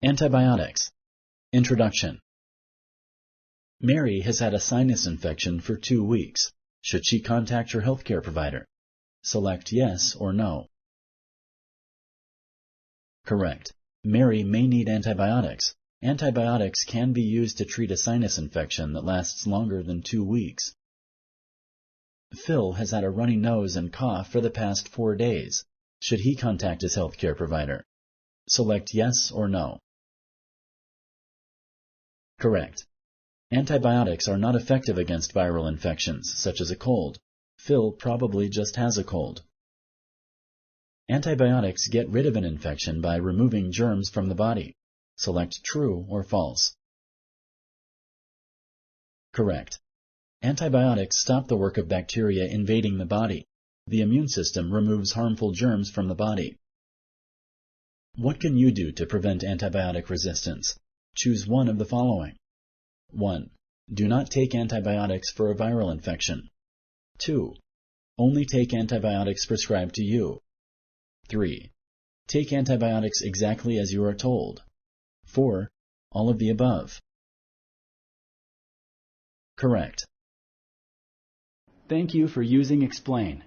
Antibiotics. Introduction. Mary has had a sinus infection for 2 weeks. Should she contact her healthcare provider? Select yes or no. Correct. Mary may need antibiotics. Antibiotics can be used to treat a sinus infection that lasts longer than 2 weeks. Phil has had a runny nose and cough for the past 4 days. Should he contact his healthcare provider? Select yes or no. Correct. Antibiotics are not effective against viral infections, such as a cold. Phil probably just has a cold. Antibiotics get rid of an infection by removing germs from the body. Select true or false. Correct. Antibiotics stop the work of bacteria invading the body. The immune system removes harmful germs from the body. What can you do to prevent antibiotic resistance? Choose one of the following. 1. Do not take antibiotics for a viral infection. 2. Only take antibiotics prescribed to you. 3. Take antibiotics exactly as you are told. 4. All of the above. Correct. Thank you for using Explain.